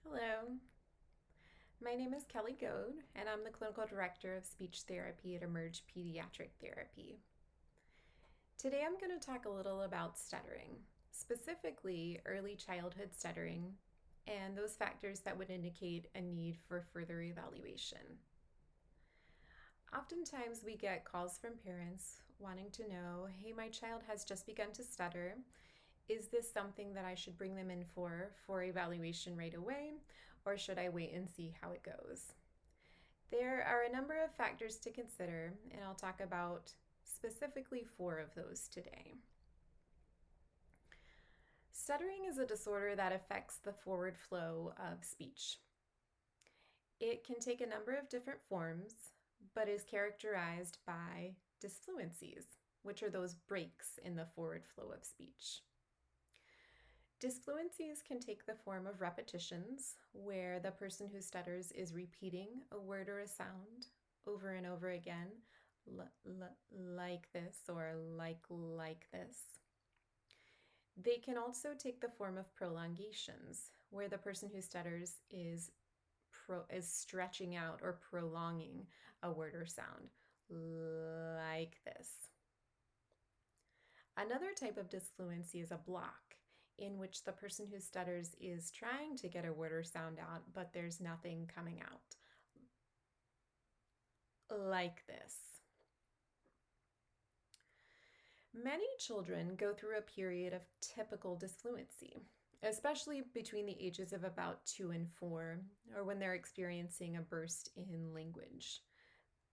Hello, my name is Kelly Goad, and I'm the Clinical Director of Speech Therapy at Emerge Pediatric Therapy. Today I'm going to talk a little about stuttering, specifically early childhood stuttering, and those factors that would indicate a need for further evaluation. Oftentimes we get calls from parents wanting to know, hey, my child has just begun to stutter. Is this something that I should bring them in for evaluation right away, or should I wait and see how it goes? There are a number of factors to consider, and I'll talk about specifically 4 of those today. Stuttering is a disorder that affects the forward flow of speech. It can take a number of different forms, but is characterized by disfluencies, which are those breaks in the forward flow of speech. Disfluencies can take the form of repetitions, where the person who stutters is repeating a word or a sound over and over again, like this or like this. They can also take the form of prolongations, where the person who stutters is stretching out or prolonging a word or sound, like this. Another type of disfluency is a block, in which the person who stutters is trying to get a word or sound out, but there's nothing coming out, like this. Many children go through a period of typical disfluency, especially between the ages of about 2 and 4, or when they're experiencing a burst in language.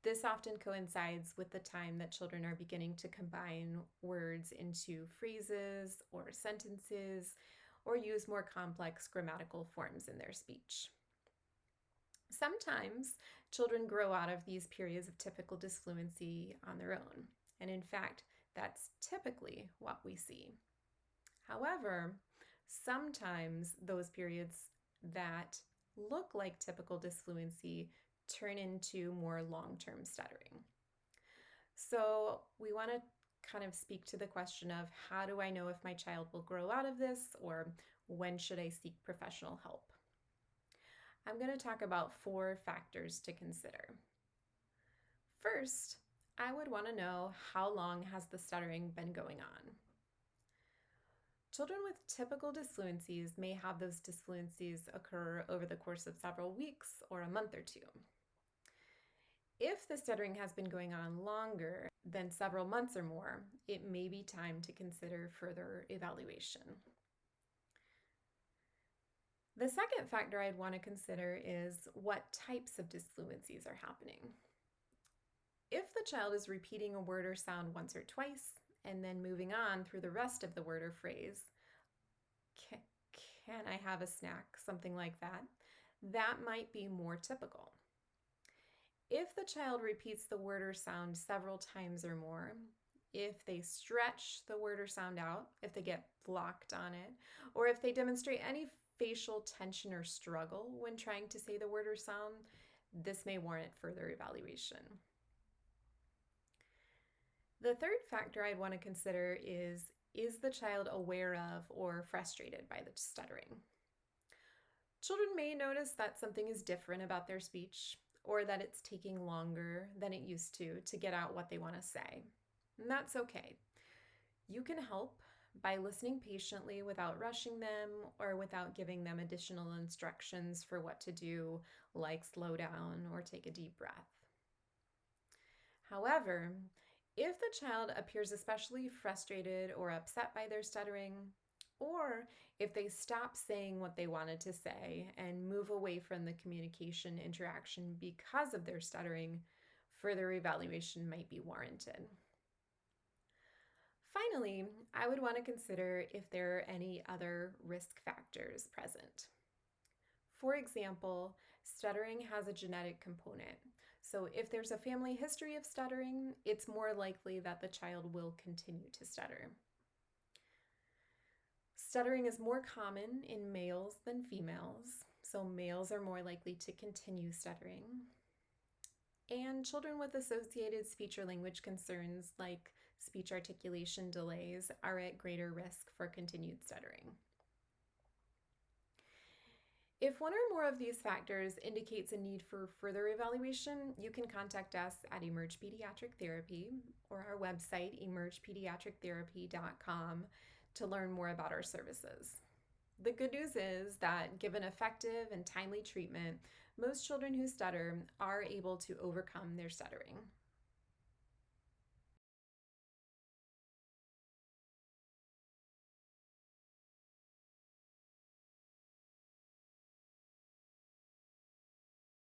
This often coincides with the time that children are beginning to combine words into phrases or sentences, or use more complex grammatical forms in their speech. Sometimes children grow out of these periods of typical disfluency on their own, and in fact, that's typically what we see. However, sometimes those periods that look like typical disfluency turn into more long-term stuttering. So we want to kind of speak to the question of, how do I know if my child will grow out of this, or when should I seek professional help? I'm going to talk about 4 factors to consider. First, I would want to know, how long has the stuttering been going on? Children with typical disfluencies may have those disfluencies occur over the course of several weeks or a month or 2. If the stuttering has been going on longer than several months or more, it may be time to consider further evaluation. The second factor I'd want to consider is what types of disfluencies are happening. If the child is repeating a word or sound once or twice, and then moving on through the rest of the word or phrase, can I have a snack, something like that, that might be more typical. If the child repeats the word or sound several times or more, if they stretch the word or sound out, if they get blocked on it, or if they demonstrate any facial tension or struggle when trying to say the word or sound, this may warrant further evaluation. The third factor I'd want to consider is the child aware of or frustrated by the stuttering? Children may notice that something is different about their speech, or that it's taking longer than it used to get out what they want to say. And that's okay. You can help by listening patiently without rushing them, or without giving them additional instructions for what to do, like slow down or take a deep breath. However, if the child appears especially frustrated or upset by their stuttering, or if they stop saying what they wanted to say and move away from the communication interaction because of their stuttering, further evaluation might be warranted. Finally, I would want to consider if there are any other risk factors present. For example, stuttering has a genetic component. So if there's a family history of stuttering, it's more likely that the child will continue to stutter. Stuttering is more common in males than females, so males are more likely to continue stuttering. And children with associated speech or language concerns, like speech articulation delays, are at greater risk for continued stuttering. If one or more of these factors indicates a need for further evaluation, you can contact us at Emerge Pediatric Therapy or our website, emergepediatrictherapy.com, to learn more about our services. The good news is that given effective and timely treatment, most children who stutter are able to overcome their stuttering.